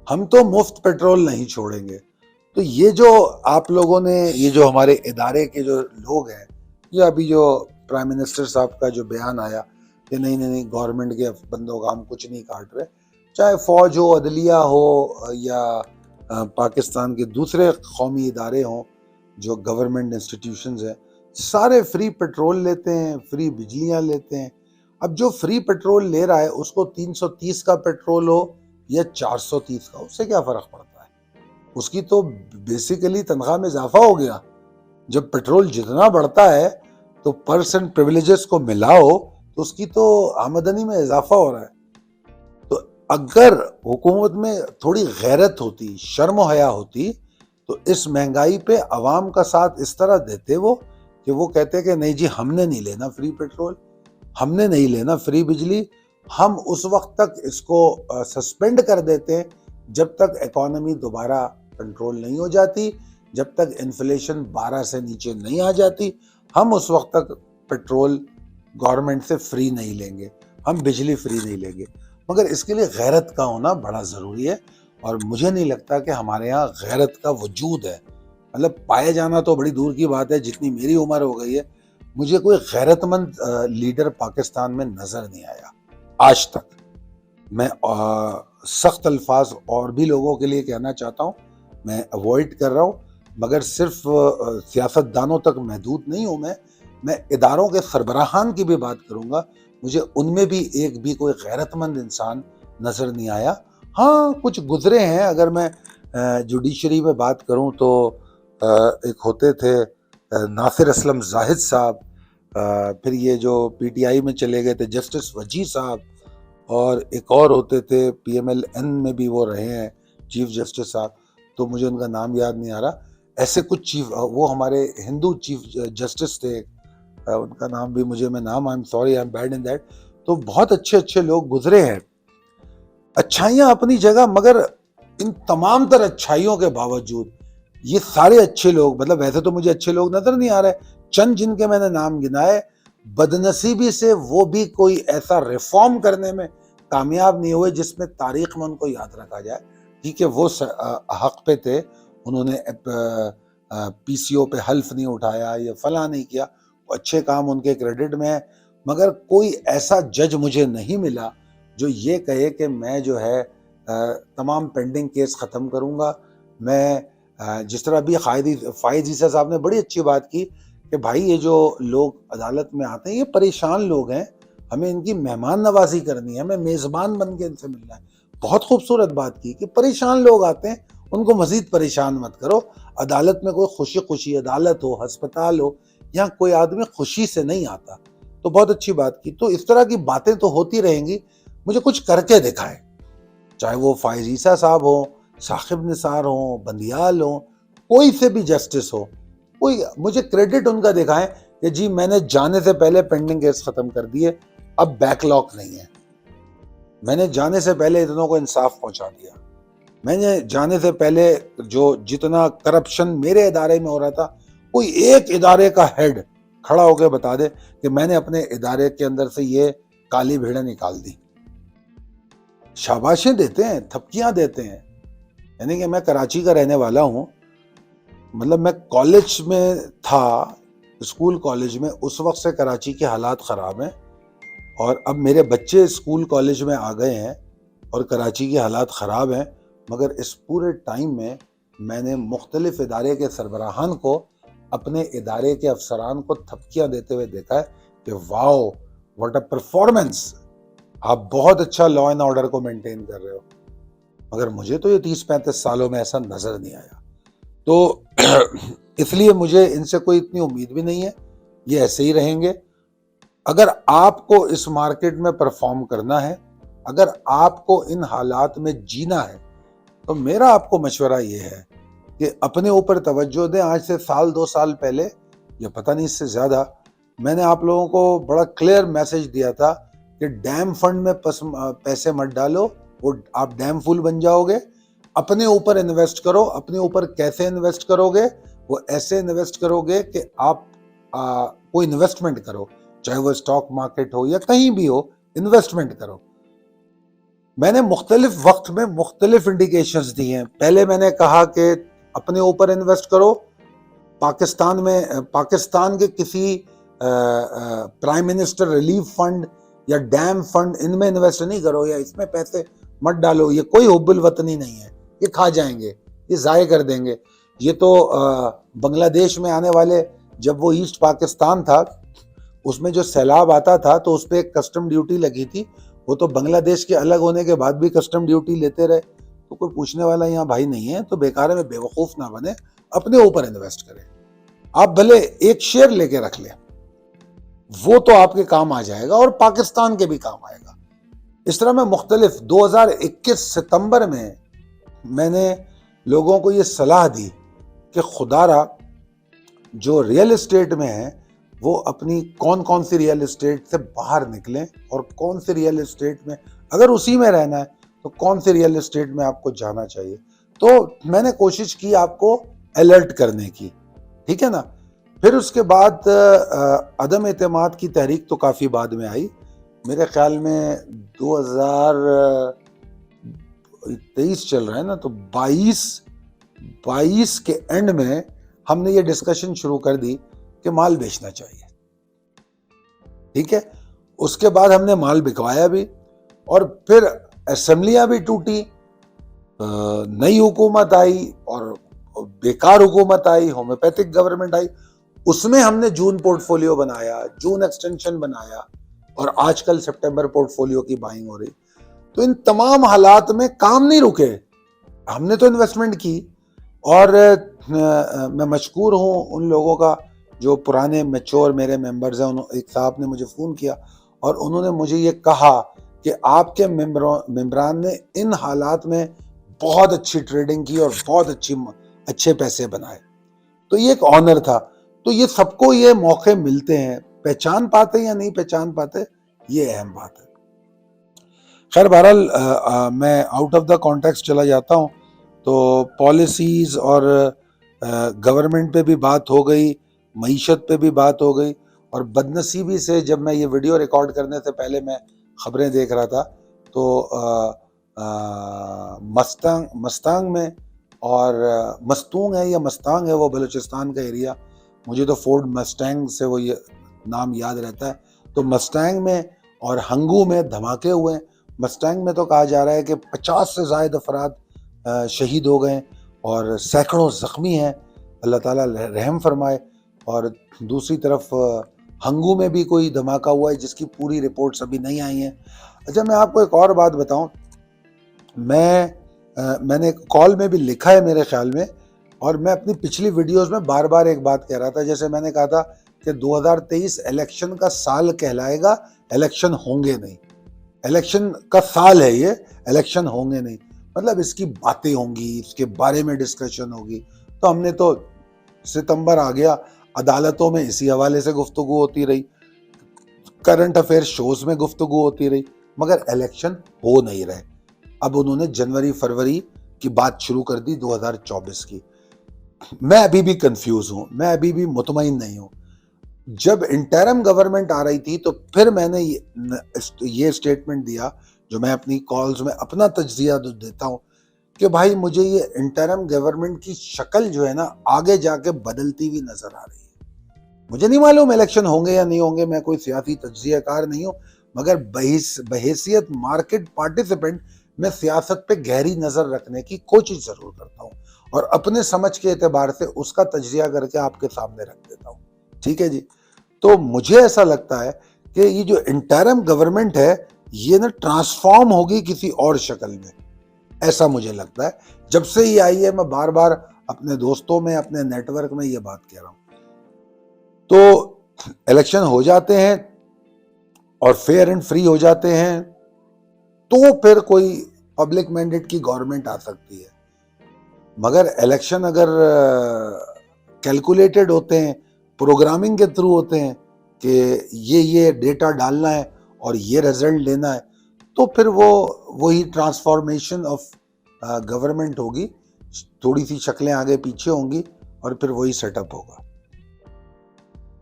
हम तो मुफ्त पेट्रोल नहीं छोड़ेंगे। तो ये जो आप लोगों ने, ये जो हमारे इदारे के जो लोग हैं, या अभी जो प्राइम मिनिस्टर साहब का जो बयान आया कि नहीं नहीं नहीं, गवर्नमेंट के बंदों का हम कुछ नहीं काट रहे, चाहे फौज हो, अदलिया हो, या पाकिस्तान के दूसरे कौमी इदारे हों जो गवर्नमेंट इंस्टीट्यूशंस हैं, सारे फ्री पेट्रोल लेते हैं, फ्री बिजलियां लेते हैं। अब जो फ्री पेट्रोल ले रहा है उसको 330 का पेट्रोल हो या 430 का, उससे क्या फर्क पड़ता है? उसकी तो बेसिकली तनख्वाह में इजाफा हो गया। जब पेट्रोल जितना बढ़ता है तो परसेंट प्रिविलेजेस को मिलाओ तो उसकी तो आमदनी में इजाफा हो रहा है। तो अगर हुकूमत में थोड़ी गैरत होती, शर्म हया होती, तो इस महंगाई पे अवाम का साथ इस तरह देते वो कि वो कहते कि नहीं जी, हमने नहीं लेना फ्री पेट्रोल, हमने नहीं लेना फ्री बिजली, हम उस वक्त तक इसको सस्पेंड कर देते हैं जब तक इकोनॉमी दोबारा कंट्रोल नहीं हो जाती, जब तक इन्फ्लेशन 12 से नीचे नहीं आ जाती, हम उस वक्त तक पेट्रोल गवर्नमेंट से फ्री नहीं लेंगे, हम बिजली फ्री नहीं लेंगे। मगर इसके लिए गैरत का होना बड़ा ज़रूरी है, और मुझे नहीं लगता कि हमारे यहाँ गैरत का वजूद है। मतलब पाया जाना तो बड़ी दूर की बात है, जितनी मेरी उम्र हो गई है मुझे कोई गैरतमंद लीडर पाकिस्तान में नज़र नहीं आया आज तक। मैं सख्त अल्फाज और भी लोगों के लिए कहना चाहता हूँ, मैं अवॉइड कर रहा हूँ, मगर सिर्फ सियासतदानों तक महदूद नहीं हूँ। मैं इदारों के सरबराहान की भी बात करूँगा, मुझे उनमें भी एक भी कोई गैरतमंद इंसान नज़र नहीं आया। हाँ, कुछ गुजरे हैं। अगर मैं जुडिशरी में बात करूँ तो एक होते थे नासिर असलम जाहिद साहब, फिर ये जो पीटीआई में चले गए थे जस्टिस वजी साहब, और एक और होते थे पीएमएलएन में भी वो रहे हैं चीफ जस्टिस साहब, तो मुझे उनका नाम याद नहीं आ रहा। ऐसे कुछ चीफ, वो हमारे हिंदू चीफ जस्टिस थे, उनका नाम भी मुझे, मैं नाम, I am sorry, I am bad in that. तो बहुत अच्छे अच्छे लोग गुजरे हैं, अच्छाइयाँ अपनी जगह, मगर इन तमाम तर अच्छाइयों के बावजूद ये सारे अच्छे लोग, मतलब वैसे तो मुझे अच्छे लोग नजर नहीं आ रहे, चंद जिनके मैंने नाम गिनाए, बदनसीबी से वो भी कोई ऐसा रिफॉर्म करने में कामयाब नहीं हुए जिसमें तारीख में उनको याद रखा जाए। ठीक है, वो हक पे थे, उन्होंने पीसीओ पे हल्फ नहीं उठाया या फला नहीं किया, अच्छे काम उनके क्रेडिट में है, मगर कोई ऐसा जज मुझे नहीं मिला जो ये कहे कि मैं जो है तमाम पेंडिंग केस ख़त्म करूँगा। मैं जिस तरह अभी फायद ईसा साहब ने बड़ी अच्छी बात की कि भाई ये जो लोग अदालत में आते हैं ये परेशान लोग हैं, हमें इनकी मेहमान नवाजी करनी है, हमें मेज़बान बन के इनसे मिलना है। बहुत खूबसूरत बात की कि परेशान लोग आते हैं, उनको मज़ीद परेशान मत करो। अदालत में कोई खुशी खुशी, अदालत हो, हस्पताल हो, यहाँ कोई आदमी खुशी से नहीं आता। तो बहुत अच्छी बात की। तो इस तरह की बातें तो होती रहेंगी, मुझे कुछ करके दिखाएं, चाहे वो फायद ईसा साहब हो, साकिब निसार हो, बंदियाल हो, कोई से भी जस्टिस हो, कोई मुझे क्रेडिट उनका दिखाएं कि जी मैंने जाने से पहले पेंडिंग केस खत्म कर दिए, अब बैकलॉग नहीं है, मैंने जाने से पहले इतनों को इंसाफ पहुंचा दिया, मैंने जाने से पहले जो जितना करप्शन मेरे इदारे में हो रहा था, कोई एक इदारे का हेड खड़ा होकर बता दे कि मैंने अपने इदारे के अंदर से ये काली भेड़ें निकाल दी। शाबाशें देते हैं, थपकियां देते हैं। यानी कि मैं कराची का रहने वाला हूं, मतलब मैं कॉलेज में था, स्कूल कॉलेज में, उस वक्त से कराची के हालात ख़राब हैं, और अब मेरे बच्चे स्कूल कॉलेज में आ गए हैं और कराची के हालात ख़राब हैं, मगर इस पूरे टाइम में मैंने मुख्तलिफ इदारे के सरबराहान को, अपने इदारे के अफसरान को थपकियां देते हुए देखा है कि वाओ व्हाट अ परफॉर्मेंस, आप बहुत अच्छा लॉ एंड ऑर्डर को मेंटेन कर रहे हो। मगर मुझे तो ये 30-35 सालों में ऐसा नज़र नहीं आया, तो इसलिए मुझे इनसे कोई इतनी उम्मीद भी नहीं है, ये ऐसे ही रहेंगे। अगर आपको इस मार्केट में परफॉर्म करना है, अगर आपको इन हालात में जीना है, तो मेरा आपको मशवरा ये है कि अपने ऊपर तवज्जो दें। आज से साल 2 साल पहले, या पता नहीं इससे ज़्यादा, मैंने आप लोगों को बड़ा क्लियर मैसेज दिया था कि डैम फंड में पैसे मत डालो, वो आप डैम फुल बन जाओगे। अपने ऊपर इन्वेस्ट करो। अपने ऊपर कैसे इन्वेस्ट करोगे? वो ऐसे इन्वेस्ट करोगे कि आप कोई इन्वेस्टमेंट करो, चाहे वो स्टॉक मार्केट हो या कहीं भी हो, इन्वेस्टमेंट करो। मैंने मुख्तलिफ वक्त में मुख्तलिफ इंडिकेशंस दी हैं। पहले मैंने कहा कि अपने ऊपर इन्वेस्ट करो, पाकिस्तान के किसी प्राइम मिनिस्टर रिलीफ फंड या डैम फंड, इनमें इन्वेस्ट नहीं करो, या इसमें पैसे मत डालो, ये कोई हुब्बुल वतनी नहीं है, ये खा जाएंगे, ये ज़ाय कर देंगे। ये तो बांग्लादेश में आने वाले, जब वो ईस्ट पाकिस्तान था, उसमें जो सैलाब आता था तो उस पर एक कस्टम ड्यूटी लगी थी, वो तो बांग्लादेश के अलग होने के बाद भी कस्टम ड्यूटी लेते रहे, तो कोई पूछने वाला यहाँ भाई नहीं है। तो बेकार में बेवकूफ़ ना बने, अपने ऊपर इन्वेस्ट करें। आप भले एक शेयर लेके रख लें, वो तो आपके काम आ जाएगा और पाकिस्तान के भी काम आएगा। इस तरह मैं मुख्तलिफ 2021 सितंबर में मैंने लोगों को ये सलाह दी कि खुदारा जो रियल एस्टेट में है, वो अपनी कौन कौन सी रियल एस्टेट से बाहर निकलें, और कौन सी रियल एस्टेट में, अगर उसी में रहना है तो कौन सी रियल एस्टेट में आपको जाना चाहिए। तो मैंने कोशिश की आपको अलर्ट करने की, ठीक है ना। फिर उसके बाद अदम एतमाद की तहरीक तो काफ़ी बाद में आई, मेरे ख्याल में 2023 चल रहा है ना, तो 22 के एंड में हमने ये डिस्कशन शुरू कर दी कि माल बेचना चाहिए, ठीक है। उसके बाद हमने माल बिकवाया भी, और फिर असेंबलियां भी टूटी, नई हुकूमत आई और बेकार हुकूमत आई, होम्योपैथिक गवर्नमेंट आई, उसमें हमने जून पोर्टफोलियो बनाया, जून एक्सटेंशन बनाया, और आजकल सितंबर पोर्टफोलियो की बाइंग हो रही। तो इन तमाम हालात में काम नहीं रुके, हमने तो इन्वेस्टमेंट की। और मैं मशकूर हूँ उन लोगों का जो पुराने मैच्योर मेरे मेंबर्स हैं। एक साहब ने मुझे फ़ोन किया और उन्होंने मुझे ये कहा कि आपके मेंबरान ने इन हालात में बहुत अच्छी ट्रेडिंग की और बहुत अच्छे पैसे बनाए। तो ये एक ऑनर था। तो ये सबको ये मौके मिलते हैं, पहचान पाते या नहीं पहचान पाते, ये अहम बात है। खैर बहरहाल मैं आउट ऑफ द कॉन्टेक्स्ट चला जाता हूँ। तो पॉलिसीज़ और गवर्नमेंट पे भी बात हो गई, मईशत पे भी बात हो गई, और बदनसीबी से जब मैं ये वीडियो रिकॉर्ड करने से पहले मैं ख़बरें देख रहा था, तो मस्तांग में, और मस्तूंग है या मस्तांग है, वो बलूचिस्तान का एरिया, मुझे तो फोर्ड मस्टैंग से वो ये नाम याद रहता है। तो मस्टैंग में और हंगू में धमाके हुए। मस्टैंग में तो कहा जा रहा है कि 50 से ज़ायद अफराद शहीद हो गए और सैकड़ों ज़ख्मी हैं, अल्लाह ताला रहम फरमाए। और दूसरी तरफ हंगू में भी कोई धमाका हुआ है जिसकी पूरी रिपोर्ट्स अभी नहीं आई हैं। अच्छा, मैं आपको एक और बात बताऊं, मैंने कॉल में भी लिखा है मेरे ख्याल में, और मैं अपनी पिछली वीडियोस में बार बार एक बात कह रहा था। जैसे मैंने कहा था कि 2023 इलेक्शन का साल कहलाएगा, इलेक्शन होंगे नहीं, इलेक्शन का साल है ये, इलेक्शन होंगे नहीं। मतलब इसकी बातें होंगी, इसके बारे में डिस्कशन होगी। तो हमने तो सितंबर आ गया, अदालतों में इसी हवाले से गुफ्तगू होती रही, करंट अफेयर शोज में गुफ्तगू होती रही, मगर इलेक्शन हो नहीं रहे। अब उन्होंने जनवरी फरवरी की बात शुरू कर दी 2024 की। मैं अभी भी कंफ्यूज हूं, मैं अभी भी मुतमईन नहीं हूं। जब इंटरम गवर्नमेंट आ रही थी तो फिर मैंने ये स्टेटमेंट दिया, जो मैं अपनी कॉल्स में अपना तज्जिया देता हूं, कि भाई मुझे ये इंटरम गवर्नमेंट की शक्ल जो है ना आगे जाके बदलती हुई नजर आ रही है। मुझे नहीं मालूम इलेक्शन होंगे या नहीं होंगे, मैं कोई सियासी तज्जियाकार नहीं हूं, मगर बहैसियत मार्केट पार्टिसिपेंट मैं सियासत पे गहरी नजर रखने की कोशिश जरूर करता हूं और अपने समझ के एतबार से उसका तज्जिया करके आपके सामने रख देता हूं। ठीक है जी। तो मुझे ऐसा लगता है कि ये जो इंटरम गवर्नमेंट है ये ना ट्रांसफॉर्म होगी किसी और शक्ल में, ऐसा मुझे लगता है। जब से ये आई है मैं बार बार अपने दोस्तों में, अपने नेटवर्क में ये बात कह रहा हूं। तो इलेक्शन हो जाते हैं और फेयर एंड फ्री हो जाते हैं तो फिर कोई पब्लिक मैंडेट की गवर्नमेंट आ सकती है, मगर इलेक्शन अगर कैलकुलेटेड होते हैं, प्रोग्रामिंग के थ्रू होते हैं कि ये डेटा डालना है और ये रिजल्ट लेना है, तो फिर वो वही ट्रांसफॉर्मेशन ऑफ गवर्नमेंट होगी, थोड़ी सी शक्लें आगे पीछे होंगी और फिर वही सेटअप होगा।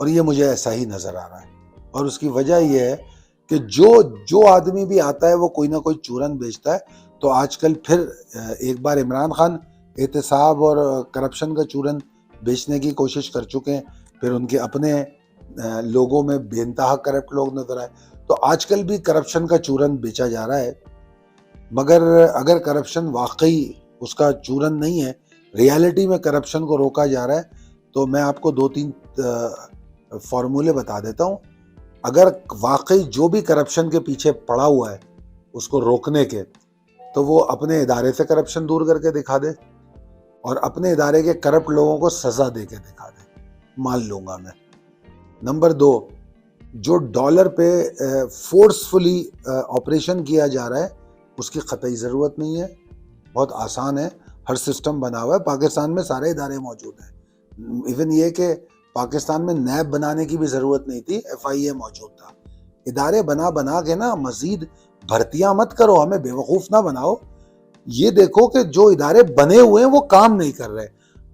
और ये मुझे ऐसा ही नजर आ रहा है। और उसकी वजह यह है कि जो आदमी भी आता है वो कोई ना कोई चूरन बेचता है। तो आजकल फिर एक बार इमरान खान एहतसाब और करप्शन का चूरन बेचने की कोशिश कर चुके हैं, फिर उनके अपने लोगों में बेइंतहा करप्ट लोग नजर आए। तो आजकल भी करप्शन का चूरन बेचा जा रहा है, मगर अगर करप्शन वाकई उसका चूरन नहीं है, रियलिटी में करप्शन को रोका जा रहा है, तो मैं आपको 2-3 फॉर्मूले बता देता हूं। अगर वाकई जो भी करप्शन के पीछे पड़ा हुआ है उसको रोकने के, तो वो अपने इदारे से करप्शन दूर करके दिखा दे और अपने इदारे के करप्ट लोगों को सजा दे के दिखा दे, मान लूंगा मैं। नंबर 2, जो डॉलर पे फोर्सफुली ऑपरेशन किया जा रहा है उसकी कतई ज़रूरत नहीं है, बहुत आसान है, हर सिस्टम बना हुआ है। पाकिस्तान में सारे इदारे मौजूद हैं, इवन ये कि पाकिस्तान में नैब बनाने की भी ज़रूरत नहीं थी, FIA मौजूद था। इदारे बना के ना मजीद भर्तियां मत करो, हमें बेवकूफ़ ना बनाओ। ये देखो कि जो इदारे बने हुए हैं वो काम नहीं कर रहे।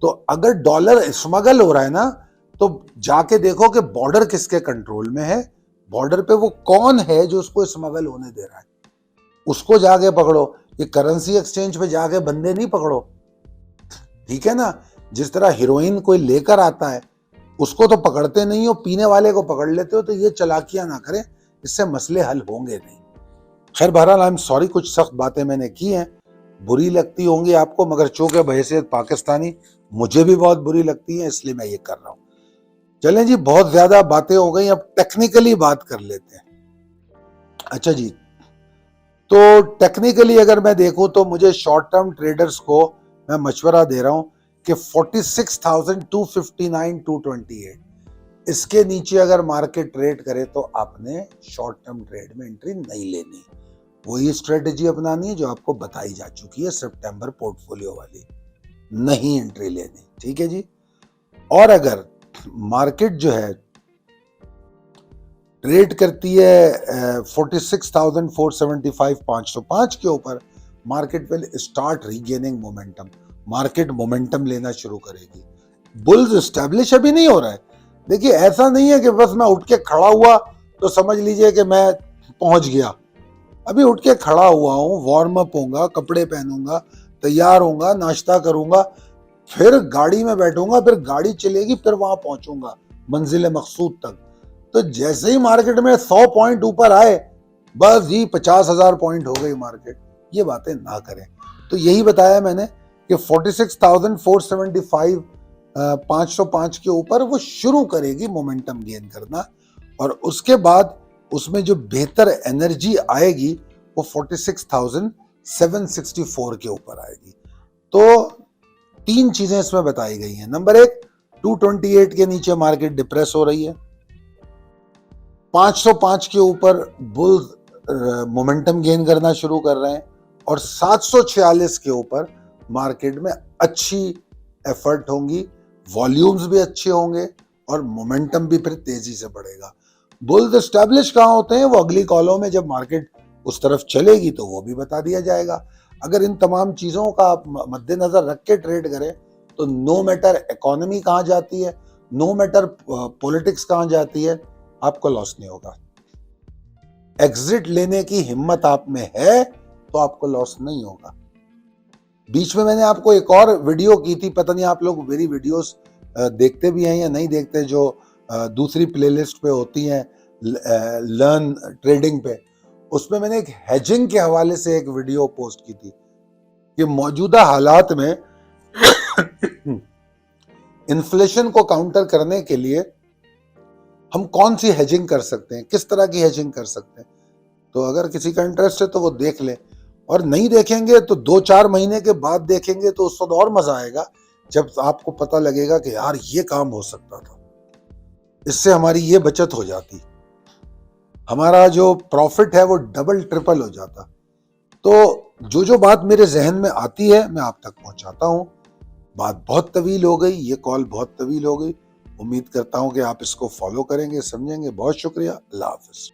तो अगर डॉलर स्मगल हो रहा है ना, तो जाके देखो कि बॉर्डर किसके कंट्रोल में है, बॉर्डर पे वो कौन है जो उसको स्मगल होने दे रहा है, उसको जाके पकड़ो। ये करेंसी एक्सचेंज पे जाके बंदे नहीं पकड़ो, ठीक है ना। जिस तरह हीरोइन कोई लेकर आता है उसको तो पकड़ते नहीं हो, पीने वाले को पकड़ लेते हो। तो ये चालाकियां ना करें, इससे मसले हल होंगे नहीं। खैर बहरहाल आई एम सॉरी, कुछ सख्त बातें मैंने की हैं, बुरी लगती होंगी आपको, मगर चूंकि बहैसियत पाकिस्तानी मुझे भी बहुत बुरी लगती है, इसलिए मैं ये कर रहा हूं। चलें जी, बहुत ज्यादा बातें हो गई, अब टेक्निकली बात कर लेते हैं। अच्छा जी, तो टेक्निकली अगर मैं देखूं तो मुझे शॉर्ट टर्म ट्रेडर्स को मैं मशवरा दे रहा हूं कि 46,259 228 इसके नीचे अगर मार्केट ट्रेड करे तो आपने शॉर्ट टर्म ट्रेड में एंट्री नहीं लेनी, वही स्ट्रेटेजी अपनानी है जो आपको बताई जा चुकी है सितंबर पोर्टफोलियो वाली, नहीं एंट्री लेनी। ठीक है जी। और अगर मार्केट जो है ट्रेड करती है 46,475 505 के ऊपर, market will start regaining momentum, market momentum लेना शुरू करेगी। बुल्स स्टैब्लिश अभी नहीं हो रहा है। देखिए ऐसा नहीं है कि बस मैं उठ के खड़ा हुआ तो समझ लीजिए कि मैं पहुंच गया। अभी उठ के खड़ा हुआ हूं, वार्म अप होऊंगा, कपड़े पहनूंगा, तैयार होऊंगा, नाश्ता करूंगा, फिर गाड़ी में बैठूंगा, फिर गाड़ी चलेगी, फिर वहां पहुंचूंगा मंजिल मकसूद तक। तो जैसे ही मार्केट में 100 पॉइंट ऊपर आए, बस जी 50,000 पॉइंट हो गई मार्केट। ये बातें ना करें। तो यही बताया मैंने कि 46,475 505 के ऊपर वो शुरू करेगी मोमेंटम गेन करना, और उसके बाद उसमें जो बेहतर एनर्जी आएगी वो 46,764 के ऊपर आएगी। तो 3 चीजें इसमें बताई गई हैं। नंबर 1, 228 के नीचे मार्केट डिप्रेस हो रही है, 505 के ऊपर बुल्स मोमेंटम गेन करना शुरू कर रहे हैं, और 746 के ऊपर मार्केट में अच्छी एफर्ट होंगी, वॉल्यूम्स भी अच्छे होंगे और मोमेंटम भी फिर तेजी से बढ़ेगा। बुल्स एस्टैब्लिश कहाँ होते हैं, वो अगली कॉलों में जब मार्केट उस तरफ चलेगी तो वो भी बता दिया जाएगा। अगर इन तमाम चीजों का आप मद्देनजर रख के ट्रेड करें तो नो मैटर इकोनॉमी कहाँ जाती है, नो मैटर पॉलिटिक्स कहाँ जाती है, आपको लॉस नहीं होगा। एग्जिट लेने की हिम्मत आप में है तो आपको लॉस नहीं होगा। बीच में मैंने आपको एक और वीडियो की थी, पता नहीं आप लोग मेरी वीडियोस देखते भी हैं या नहीं देखते, जो दूसरी प्लेलिस्ट पे होती हैं लर्न ट्रेडिंग पे। उसमें मैंने एक हेजिंग के हवाले से एक वीडियो पोस्ट की थी कि मौजूदा हालात में इन्फ्लेशन को काउंटर करने के लिए हम कौन सी हेजिंग कर सकते हैं, किस तरह की हेजिंग कर सकते हैं। तो अगर किसी का इंटरेस्ट है तो वो देख ले, और नहीं देखेंगे तो 2-4 महीने के बाद देखेंगे तो उस वक्त और मजा आएगा जब आपको पता लगेगा कि यार ये काम हो सकता था, इससे हमारी ये बचत हो जाती, हमारा जो प्रॉफिट है वो डबल ट्रिपल हो जाता। तो जो बात मेरे जहन में आती है मैं आप तक पहुंचाता हूं। बात बहुत तवील हो गई, ये कॉल बहुत तवील हो गई। उम्मीद करता हूं कि आप इसको फॉलो करेंगे, समझेंगे। बहुत शुक्रिया। अल्लाह हाफिज।